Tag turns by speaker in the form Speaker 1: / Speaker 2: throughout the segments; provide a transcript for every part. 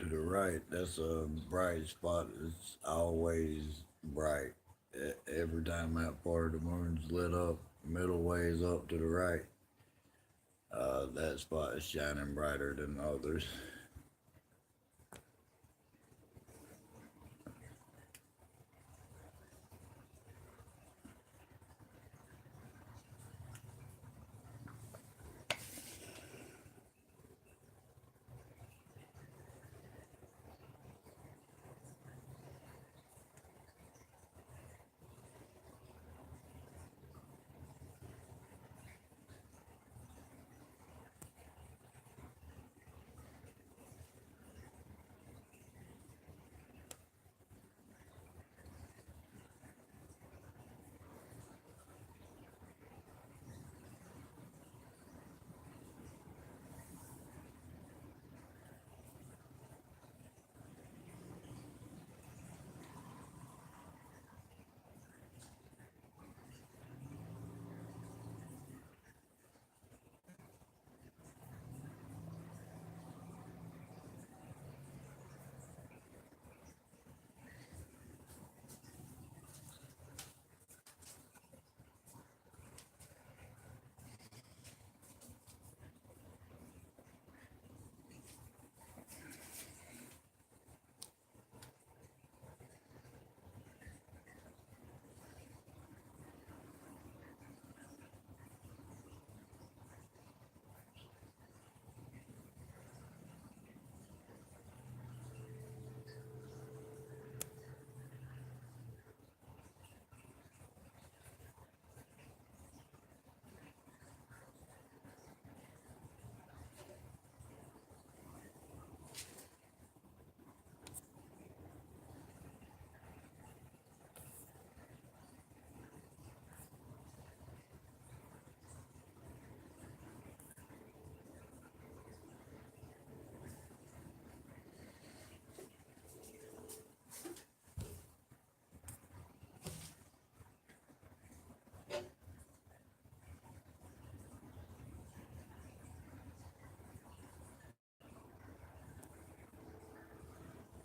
Speaker 1: to the right, that's a bright spot. It's always bright. Every time that part of the moon's lit up, middle ways up to the right, that spot is shining brighter than others.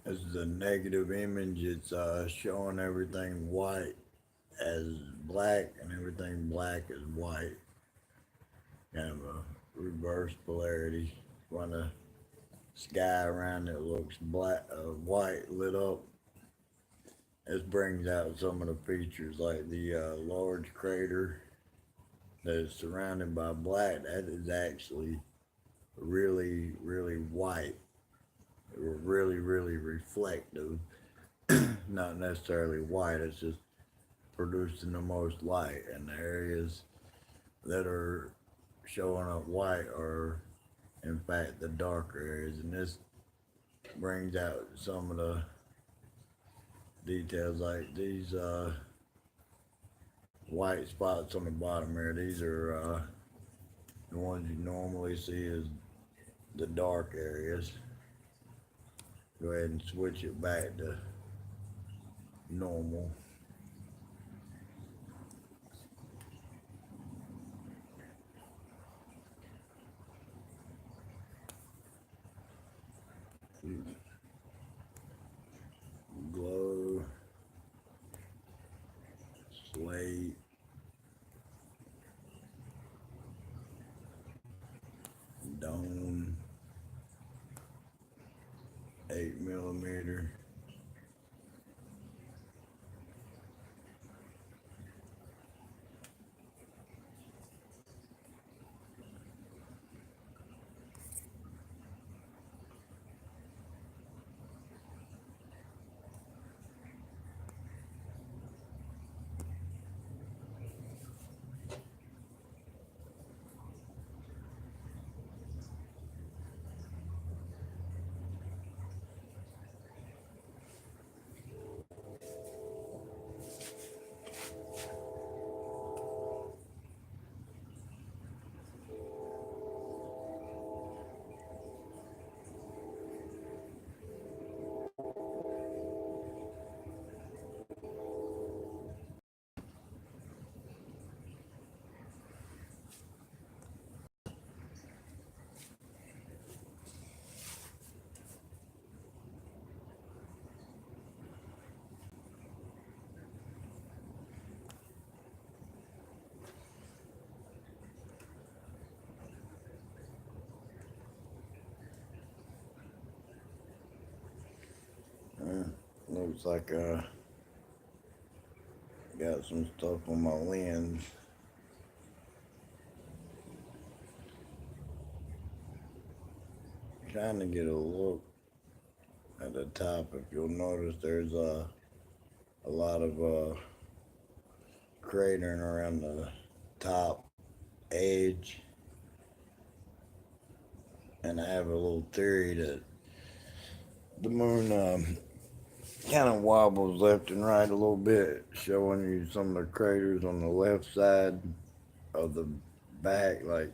Speaker 1: This is a negative image. It's showing everything white as black and everything black as white. Kind of a reverse polarity. When the sky around it looks black, white lit up. This brings out some of the features like the large crater that is surrounded by black. That is actually really, really white. Really, really reflective. Not necessarily white. It's just producing the most light, and the areas that are showing up white are in fact the darker areas, and this brings out some of the details like these white spots on the bottom here. These are the ones you normally see as the dark areas. Go ahead and switch it back to normal. Glow, slate, dome, 8 millimeter. looks like got some stuff on my lens. Trying to get a look at the top. If you'll notice, there's a lot of cratering around the top edge, and I have a little theory that the moon kind of wobbles left and right a little bit, showing you some of the craters on the left side of the back, like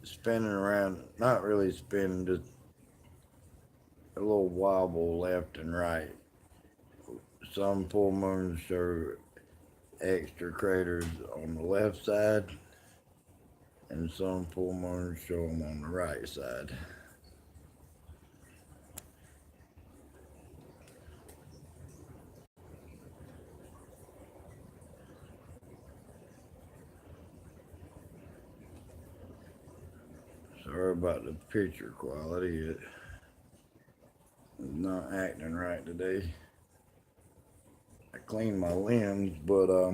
Speaker 1: spinning around, not really spinning, just a little wobble left and right. Some full moons show extra craters on the left side, and some full moons show them on the right side. Sorry about the picture quality. It's not acting right today. I cleaned my lens, but I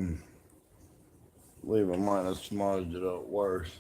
Speaker 1: believe I might have smudged it up worse.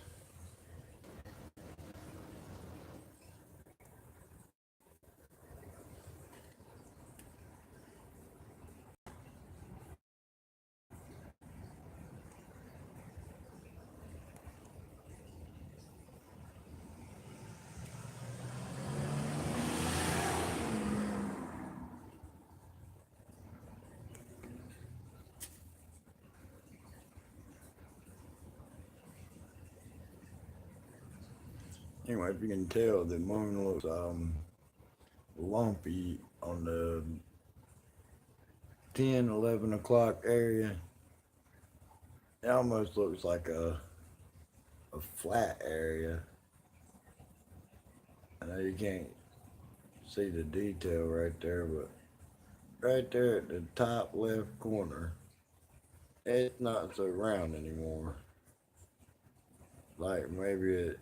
Speaker 1: Anyway, if you can tell, the moon looks lumpy on the 10, 11 o'clock area. It almost looks like a flat area. I know you can't see the detail right there, but right there at the top left corner, it's not so round anymore. Like maybe it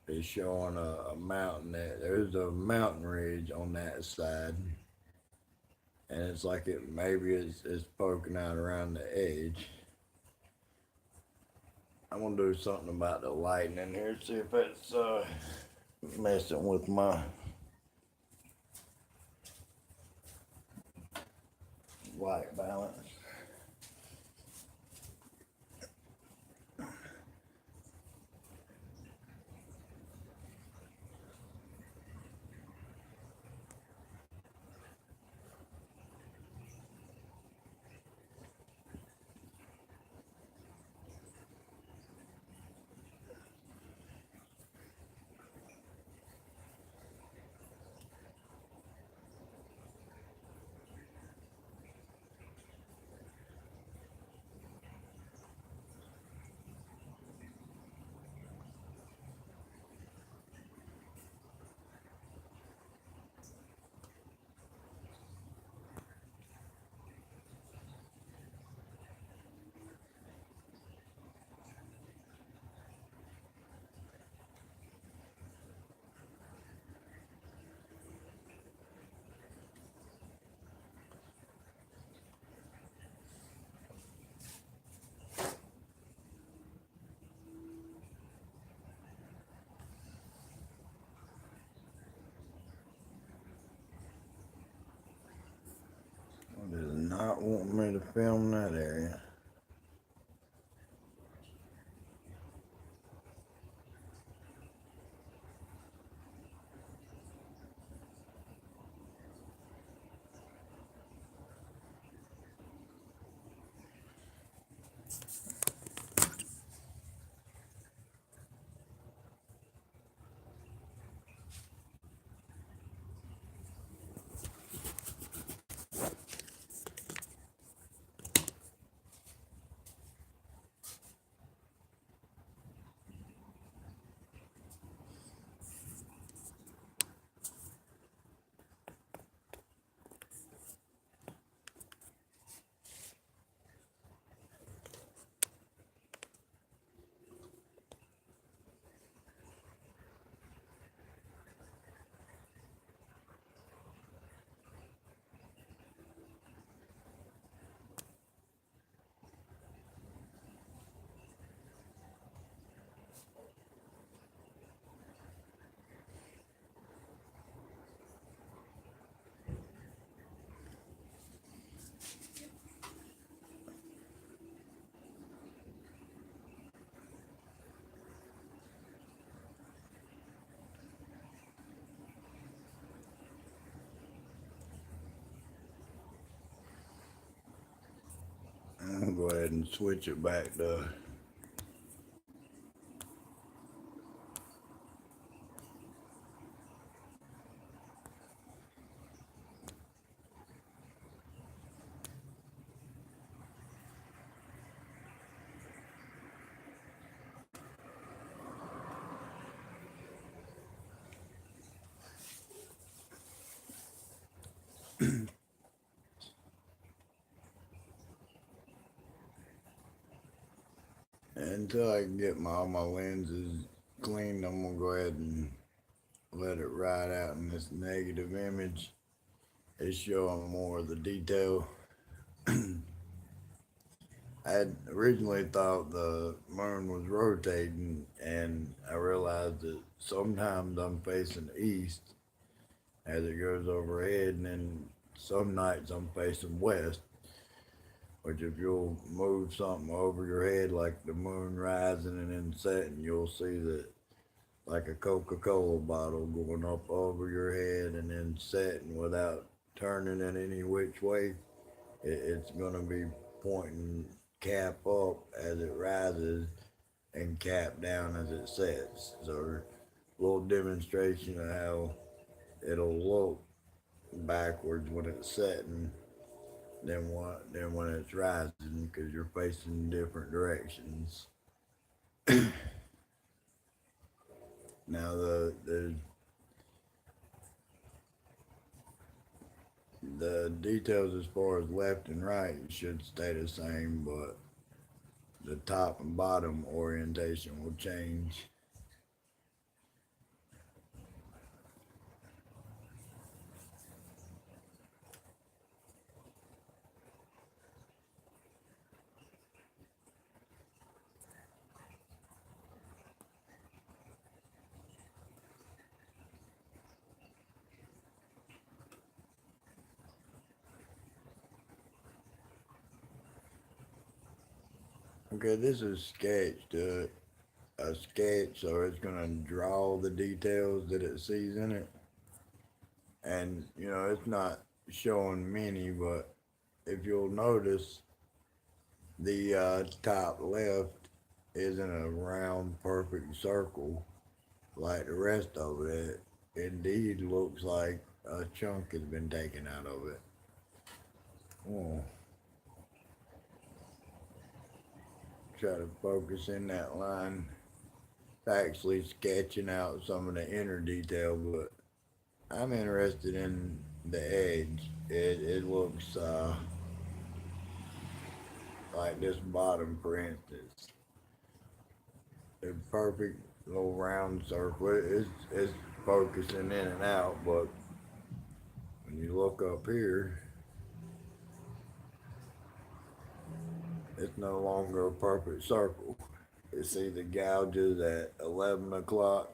Speaker 1: is showing a mountain. There's a mountain ridge on that side, and it's like it's poking out around the edge. I'm gonna do something about the lighting in here, see if it's messing with my white balance. It does not want me to film that area. go ahead and switch it back to until I can get all my lenses cleaned. I'm gonna go ahead and let it ride out in this negative image. It's showing more of the detail. I had originally thought the moon was rotating, and I realized that sometimes I'm facing east as it goes overhead, and then some nights I'm facing west. Which, if you'll move something over your head, like the moon rising and then setting, you'll see that, like a Coca-Cola bottle going up over your head and then setting without turning it any which way. It's going to be pointing cap up as it rises and cap down as it sets. So, a little demonstration of how it'll look backwards when it's setting than when it's rising, because you're facing different directions. Now the details as far as left and right should stay the same, but the top and bottom orientation will change. Okay, this is sketched. A sketch, so it's gonna draw the details that it sees in it, and it's not showing many, but if you'll notice, the top left isn't a round perfect circle like the rest of it. It indeed looks like a chunk has been taken out of it. Oh, try to focus in that line. It's actually sketching out some of the inner detail, but I'm interested in the edge. It looks like this bottom, for instance. A perfect little round circle. It's focusing in and out, but when you look up here, it's no longer a perfect circle. You see the gouges at 11 o'clock.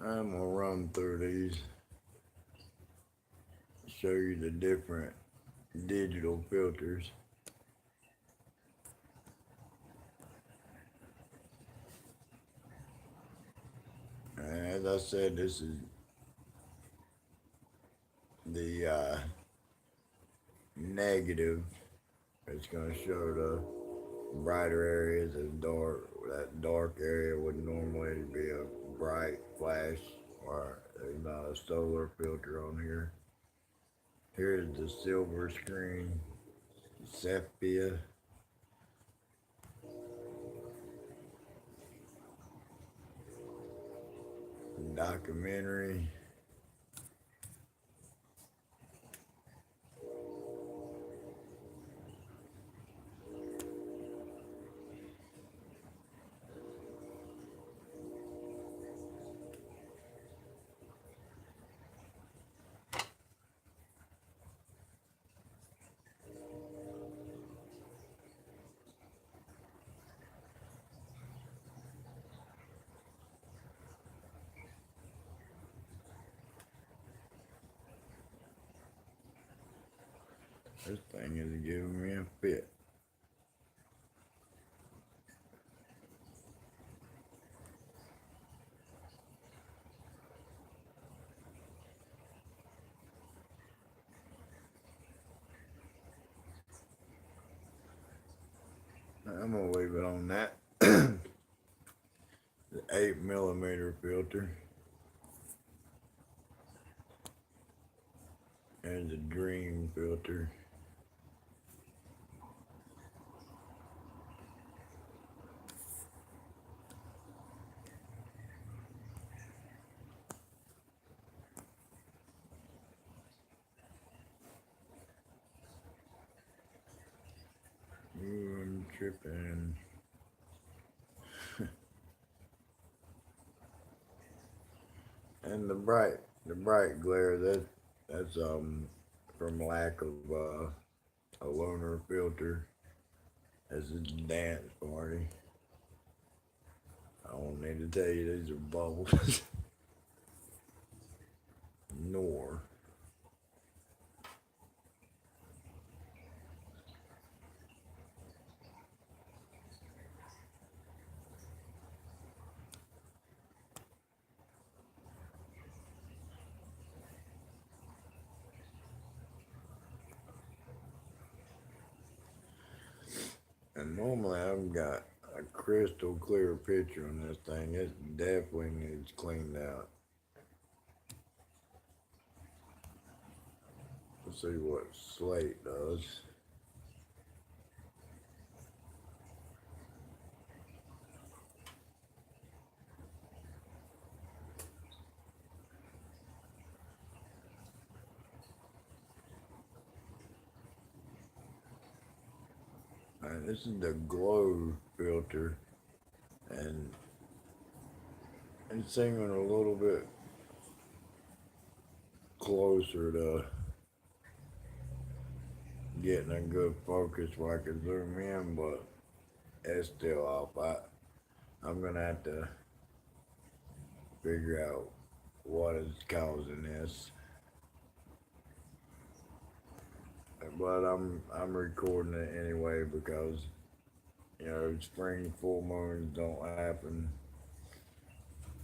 Speaker 1: I'm gonna run through these, show you the different digital filters. As I said, this is the negative. It's going to show the brighter areas as dark. That dark area would normally be a bright flash, or there's not a solar filter on here. Here's the silver screen, sepia. Documentary. This thing is giving me a fit. I'm gonna leave it on that. The 8mm filter and the dream filter. Ooh, I'm tripping. And the bright glare, that's from lack of a loner filter. As a dance party. I don't need to tell you these are bubbles. Nor. And normally I've got a crystal clear picture on this thing. It definitely needs cleaned out. Let's see what slate does. And this is the glow filter, and it's seeming a little bit closer to getting a good focus where I can zoom in, but it's still off. I'm gonna have to figure out what is causing this. But I'm recording it anyway because spring full moons don't happen,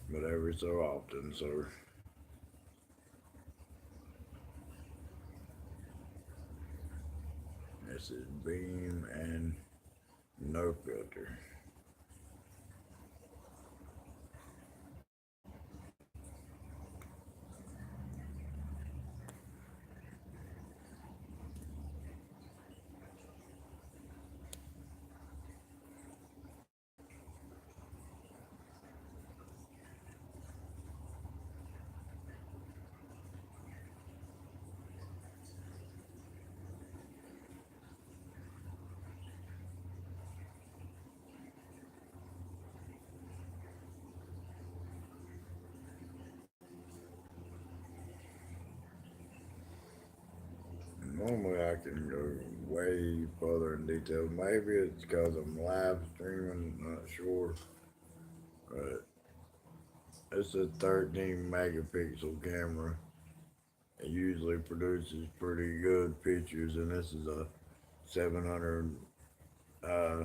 Speaker 1: but every so often. So this is beam and no filter. Normally I can go way further in detail. Maybe it's because I'm live streaming, not sure. But it's a 13 megapixel camera. It usually produces pretty good pictures, and this is a 700 uh,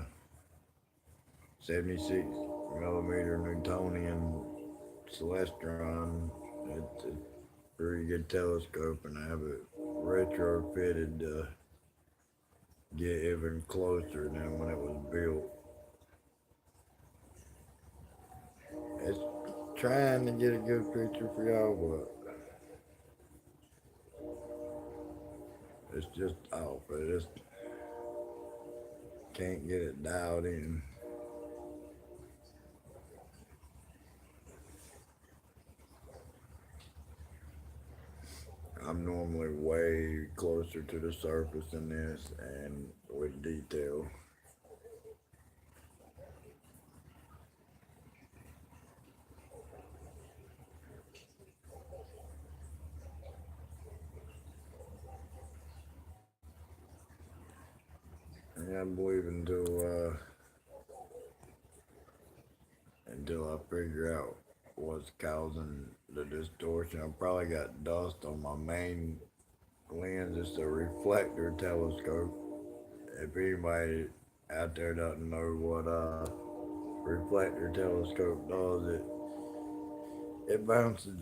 Speaker 1: 76mm Newtonian Celestron. It's a pretty good telescope, and I have it retrofitted to get even closer than when it was built. It's trying to get a good picture for y'all, but it's just off. I just can't get it dialed in. I'm normally way closer to the surface than this and with detail. And I believe until I figure out what's causing the distortion. I probably got dust on my main lens. It's a reflector telescope. If anybody out there doesn't know what a reflector telescope does, it bounces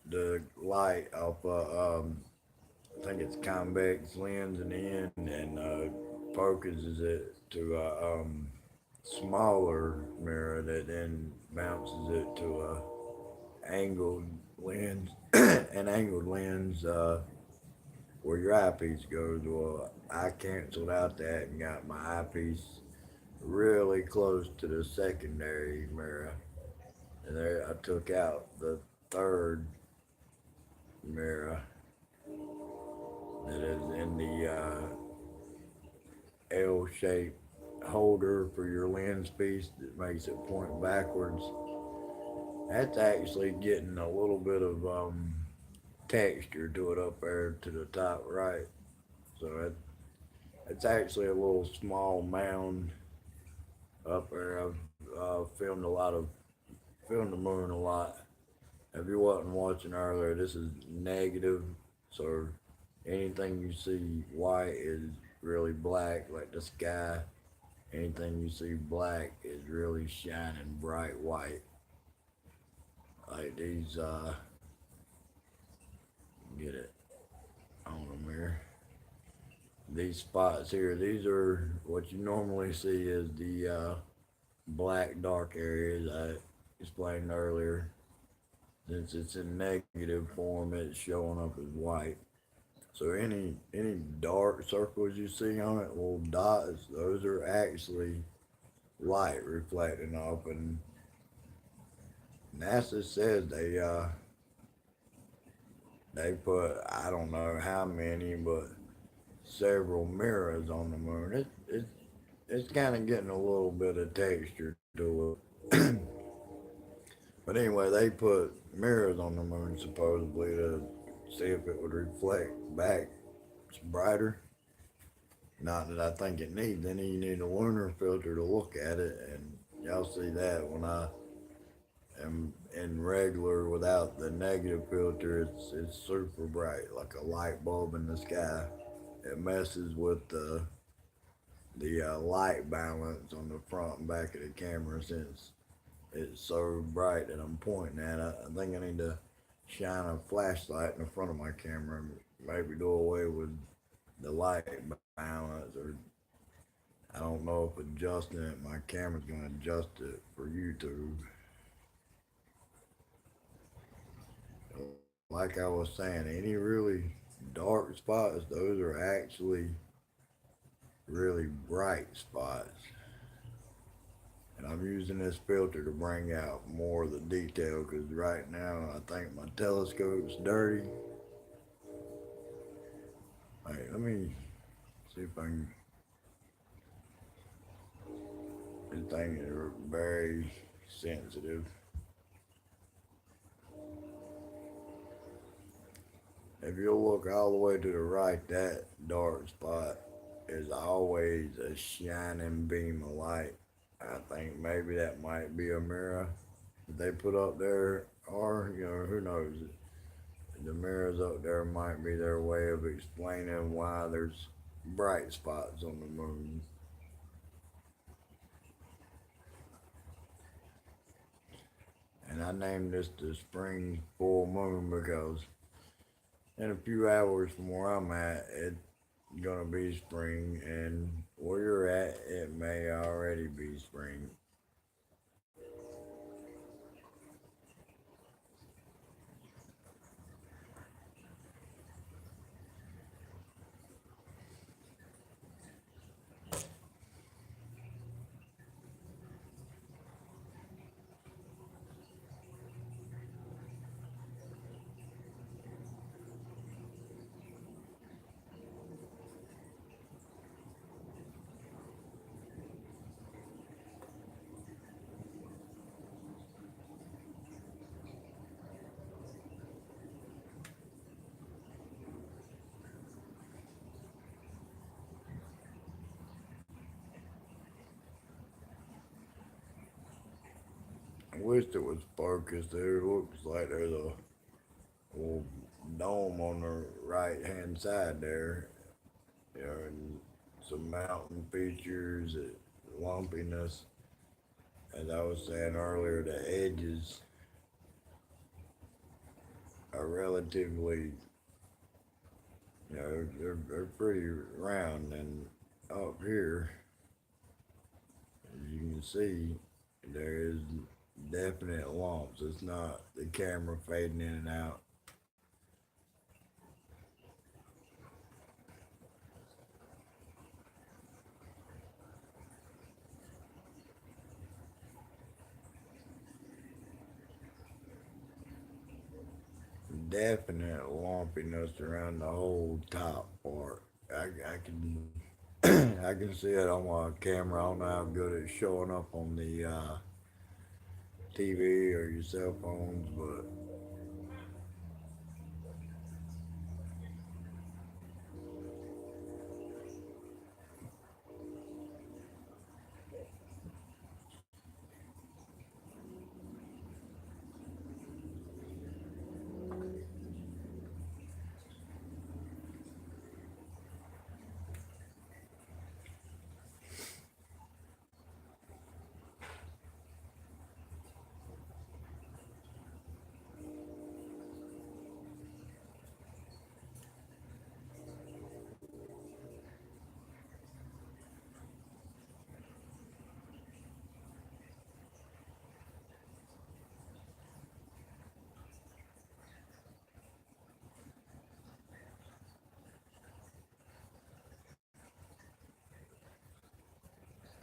Speaker 1: the light off I think it's convex lens in the end and focuses it to a smaller mirror that then bounces it to a angled lens, an angled lens where your eyepiece goes. Well, I canceled out that and got my eyepiece really close to the secondary mirror, and there I took out the third mirror that is in the L-shaped holder for your lens piece that makes it point backwards. That's actually getting a little bit of texture to it up there to the top right. So it's actually a little small mound up there. I've filmed the moon a lot. If you wasn't watching earlier, this is negative. So anything you see white is really black, like the sky. Anything you see black is really shining bright white. Like these, get it on them here. These spots here, these are what you normally see is the black dark areas I explained earlier. Since it's in negative form, it's showing up as white. So any dark circles you see on it, little dots, those are actually light reflecting off. And NASA says they put I don't know how many, but several mirrors on the moon. It's kind of getting a little bit of texture to it. But anyway, they put mirrors on the moon supposedly to see if it would reflect back brighter. Not that I think it needs any. You need a lunar filter to look at it, and y'all see that when I am in regular without the negative filter. It's super bright, like a light bulb in the sky. It messes with the light balance on the front and back of the camera since it's so bright that I'm pointing at. I think I need to shine a flashlight in the front of my camera and maybe do away with the light balance, or I don't know if adjusting it, my camera's going to adjust it for YouTube. Like I was saying, any really dark spots, those are actually really bright spots. And I'm using this filter to bring out more of the detail because right now I think my telescope's dirty. Alright, let me see if I can. This thing is very sensitive. If you look all the way to the right, that dark spot is always a shining beam of light. I think maybe that might be a mirror that they put up there, or who knows? The mirrors up there might be their way of explaining why there's bright spots on the moon. And I named this the spring full moon because in a few hours from where I'm at, it's gonna be spring, and where you're at, it may already be spring. I wish it was focused there. It looks like there's a little dome on the right hand side there, you know, and some mountain features, lumpiness. As I was saying earlier, the edges are relatively, you know, they're pretty round. And up here, as you can see, there is definite lumps. It's not the camera fading in and out. Definite lumpiness around the whole top part. I can I can see it on my camera. I don't know how good it's showing up on the TV or your cell phones, but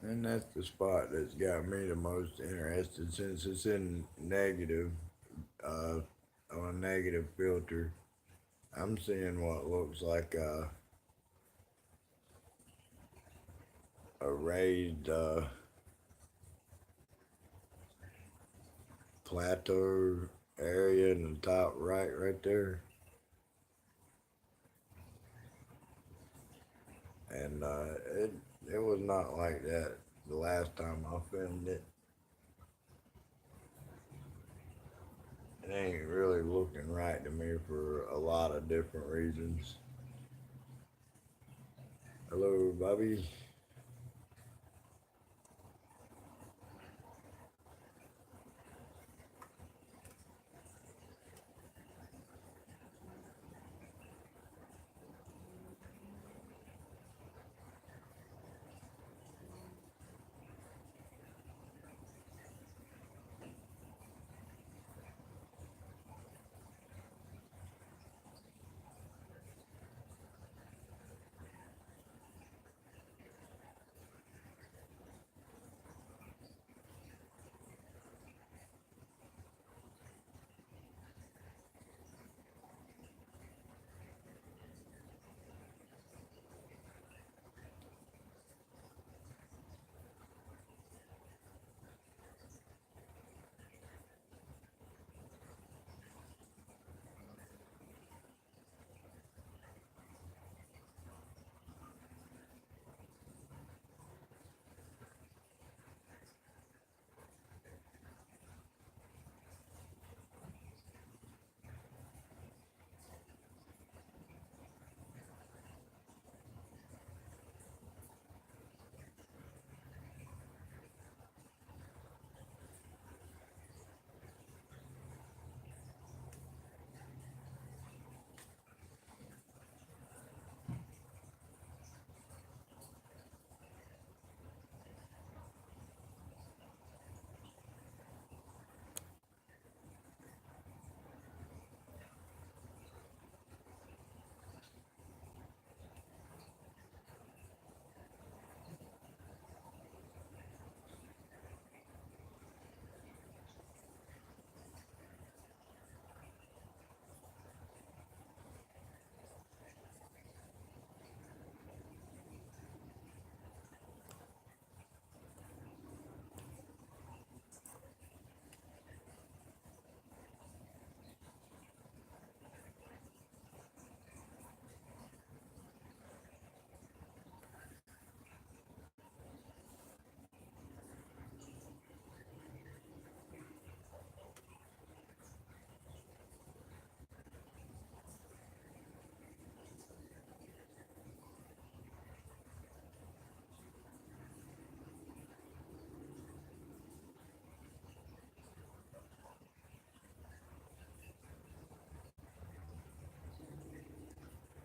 Speaker 1: and that's the spot that's got me the most interested since it's in negative, uh, on a negative filter. I'm seeing what looks like a raised plateau area in the top right there. And it was not like that the last time I filmed it. It ain't really looking right to me for a lot of different reasons. Hello, Bobby.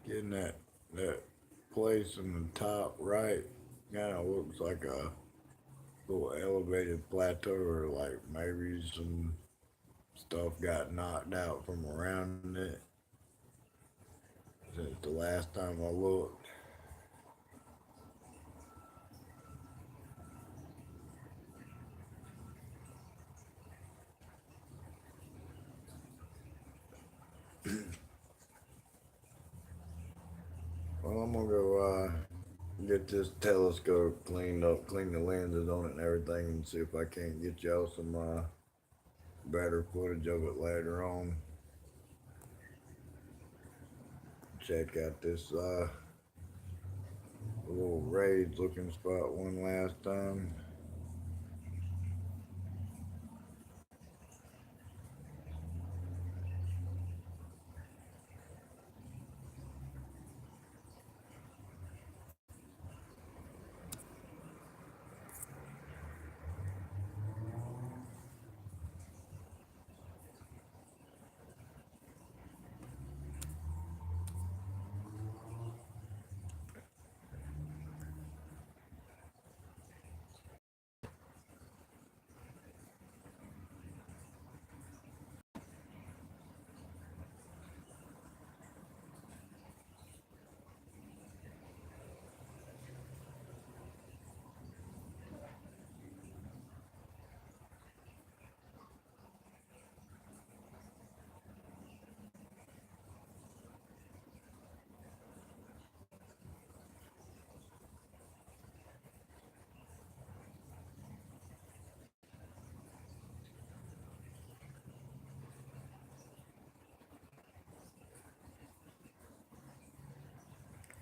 Speaker 1: Getting that place in the top right kind of looks like a little elevated plateau, or like maybe some stuff got knocked out from around it since the last time I looked. Well, I'm gonna go get this telescope cleaned up, clean the lenses on it and everything, and see if I can't get y'all some better footage of it later on. Check out this little raised looking spot one last time.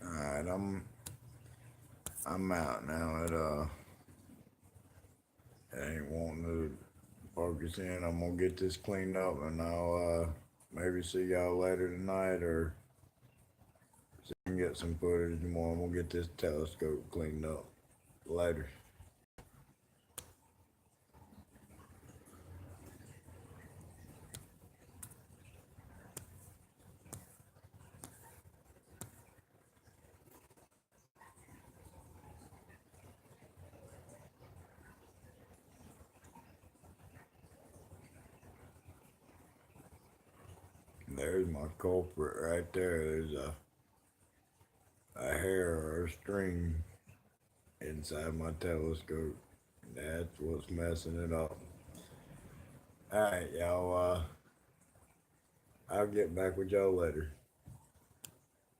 Speaker 1: Alright, I'm out now. It ain't wanting to focus in. I'm gonna get this cleaned up, and I'll maybe see y'all later tonight, or see if I can get some footage more. I'm gonna get this telescope cleaned up later. There's my culprit right there. There's a hair or a string inside my telescope. That's what's messing it up. Alright, y'all. I'll get back with y'all later.